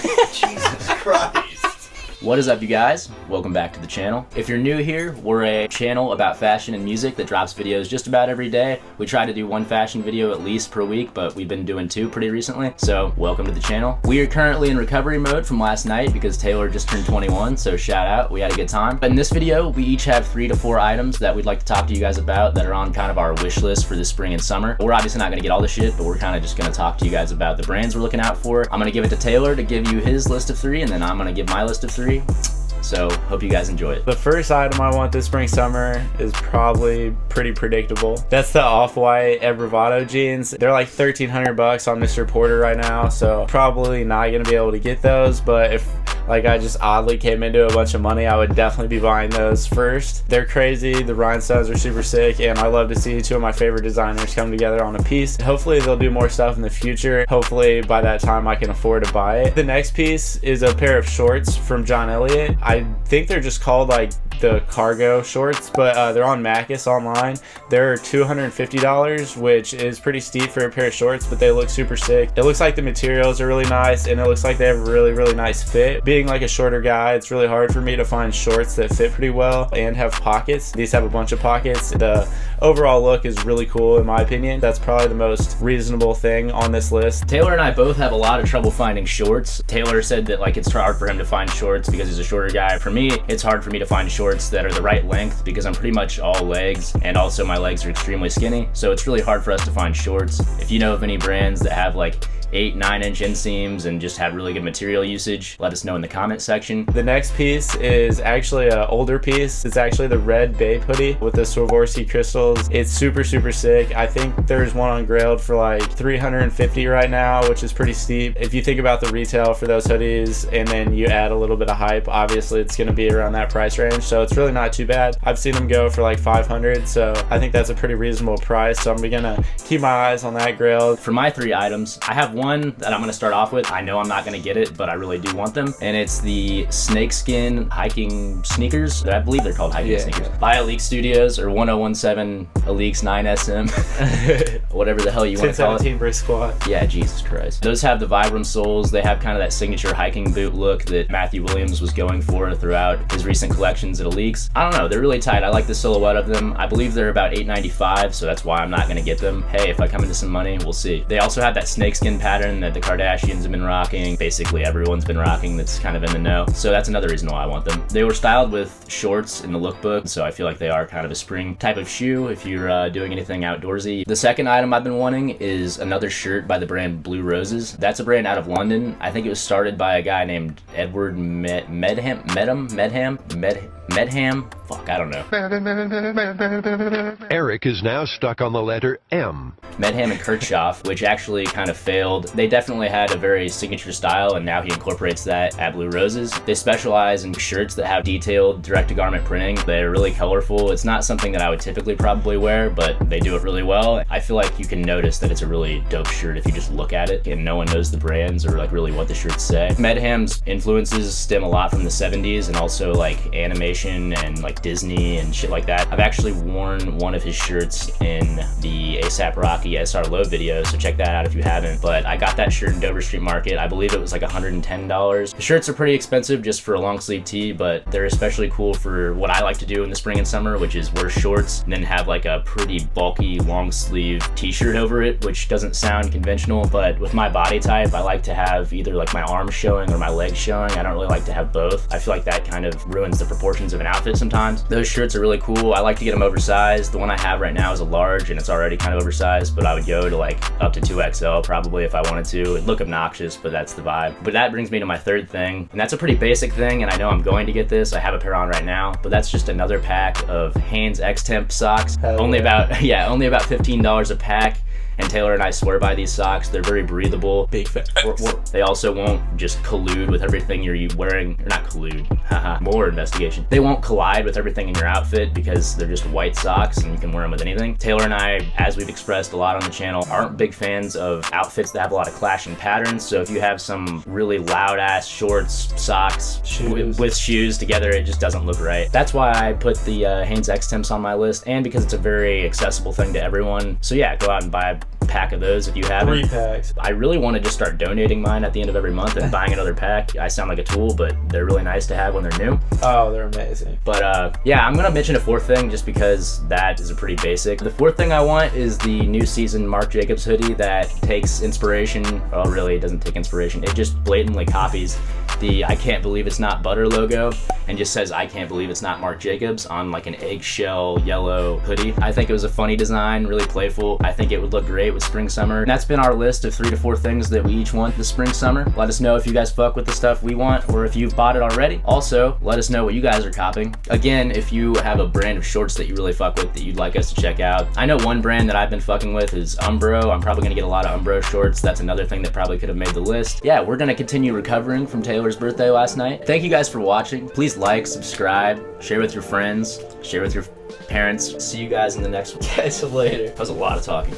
Jesus Christ. What is up, you guys? Welcome back to the channel. If you're new here, we're a channel about fashion and music that drops videos just about every day. We try to do one fashion video at least per week, but we've been doing 2 pretty recently, so welcome to the channel. We are currently in recovery mode from last night because Taylor just turned 21, so shout out, we had a good time. But in this video, we each have 3 to 4 items that we'd like to talk to you guys about that are on kind of our wish list for this spring and summer. We're obviously not gonna get all the shit, but we're kind of just gonna talk to you guys about the brands we're looking out for. I'm gonna give it to Taylor to give you his list of 3, and then I'm gonna give my list of 3. So, hope you guys enjoy it. The first item I want this spring summer is probably pretty predictable. That's the off-white Bravado jeans. They're like $1,300 on Mr. Porter right now, so probably not gonna be able to get those, but if like I just oddly came into a bunch of money, I would definitely be buying those first. They're crazy, the rhinestones are super sick, and I love to see 2 of my favorite designers come together on a piece. Hopefully they'll do more stuff in the future. Hopefully by that time I can afford to buy it. The next piece is a pair of shorts from John Elliott. I think they're just called like the cargo shorts, but they're on Macus online. They're $250, which is pretty steep for a pair of shorts, but they look super sick. It looks like the materials are really nice, and it looks like they have a really nice fit. Being like a shorter guy, it's really hard for me to find shorts that fit pretty well and have pockets. These have a bunch of pockets. The overall look is really cool in my opinion. That's probably the most reasonable thing on this list. Taylor and I both have a lot of trouble finding shorts. Taylor said that like it's hard for him to find shorts because he's a shorter guy. For me, it's hard for me to find shorts that are the right length because I'm pretty much all legs, and also my legs are extremely skinny, so it's really hard for us to find shorts. If you know of any brands that have like 8-9 inch inseams and just have really good material usage, let us know in the comment section. The next piece is actually an older piece. It's actually the red Bape hoodie with the Swarovski crystals. It's super sick. I think there's one on Grailed for like $350 right now, which is pretty steep. If you think about the retail for those hoodies and then you add a little bit of hype, obviously it's gonna be around that price range, so it's really not too bad. I've seen them go for like $500, so I think that's a pretty reasonable price, so I'm gonna keep my eyes on that Grailed. For my 3 items, I have one that I'm gonna start off with. I know I'm not gonna get it, but I really do want them, and it's the snakeskin hiking sneakers. I believe they're called hiking sneakers by Elite Studios, or 1017 Elix 9SM, whatever the hell you want to call it. 1017 brisk squat. Yeah, Jesus Christ. Those have the Vibram soles. They have kind of that signature hiking boot look that Matthew Williams was going for throughout his recent collections at Elix. I don't know, they're really tight. I like the silhouette of them. I believe they're about $8.95, so that's why I'm not gonna get them. Hey, if I come into some money, we'll see. They also have that snakeskin pattern that the Kardashians have been rocking. Basically everyone's been rocking that's kind of in the know, so that's another reason why I want them. They were styled with shorts in the lookbook, so I feel like they are kind of a spring type of shoe if you're doing anything outdoorsy. The second item I've been wanting is another shirt by the brand Blue Roses. That's a brand out of London. I think it was started by a guy named Edward Medham. Fuck, I don't know. Eric is now stuck on the letter M. Medham and Kirchhoff, which actually kind of failed. They definitely had a very signature style, and now he incorporates that at Blue Roses. They specialize in shirts that have detailed direct-to-garment printing. They're really colorful. It's not something that I would typically probably wear, but they do it really well. I feel like you can notice that it's a really dope shirt if you just look at it, and no one knows the brands or like really what the shirts say. Medham's influences stem a lot from the 70s, and also like animation and like Disney and shit like that. I've actually worn one of his shirts in the A$AP Rocky SR Low video, so check that out if you haven't. But I got that shirt in Dover Street Market. I believe it was like $110. The shirts are pretty expensive just for a long sleeve tee, but they're especially cool for what I like to do in the spring and summer, which is wear shorts and then have like a pretty bulky long sleeve t-shirt over it, which doesn't sound conventional, but with my body type, I like to have either like my arms showing or my legs showing. I don't really like to have both. I feel like that kind of ruins the proportions of an outfit sometimes. Those shirts are really cool. I like to get them oversized. The one I have right now is a large, and it's already kind of oversized, but I would go to like up to 2XL probably if I wanted to. It'd look obnoxious, but that's the vibe. But that brings me to my third thing, and that's a pretty basic thing, and I know I'm going to get this. I have a pair on right now, but that's just another pack of Hanes X-Temp socks. Only about $15 a pack. And Taylor and I swear by these socks. They're very breathable. Big facts. They also won't just collude with everything you're wearing. Or not collude, haha, more investigation. They won't collide with everything in your outfit because they're just white socks and you can wear them with anything. Taylor and I, as we've expressed a lot on the channel, aren't big fans of outfits that have a lot of clashing patterns. So if you have some really loud ass shorts, socks, with shoes together, it just doesn't look right. That's why I put the Hanes X-Temps on my list, and because it's a very accessible thing to everyone. So yeah, go out and buy pack of those if you haven't. 3 packs. I really want to just start donating mine at the end of every month and buying another pack. I sound like a tool, but they're really nice to have when they're new. Oh, they're amazing. But yeah, I'm gonna mention a fourth thing just because that is a pretty basic. The fourth thing I want is the new season Marc Jacobs hoodie that takes inspiration. Well, really, it doesn't take inspiration. It just blatantly copies the "I can't believe it's not butter" logo and just says "I can't believe it's not Marc Jacobs" on like an eggshell yellow hoodie. I think it was a funny design, really playful. I think it would look great with spring summer. And that's been our list of 3 to 4 things that we each want this spring summer. Let us know if you guys fuck with the stuff we want or if you've bought it already. Also, let us know what you guys are copping. Again, if you have a brand of shorts that you really fuck with that you'd like us to check out. I know one brand that I've been fucking with is Umbro. I'm probably gonna get a lot of Umbro shorts. That's another thing that probably could have made the list. Yeah, we're gonna continue recovering from Taylor's birthday last night. Thank you guys for watching. Please like, subscribe, share with your friends, share with your parents. See you guys in the next one. Catch you later. That was a lot of talking.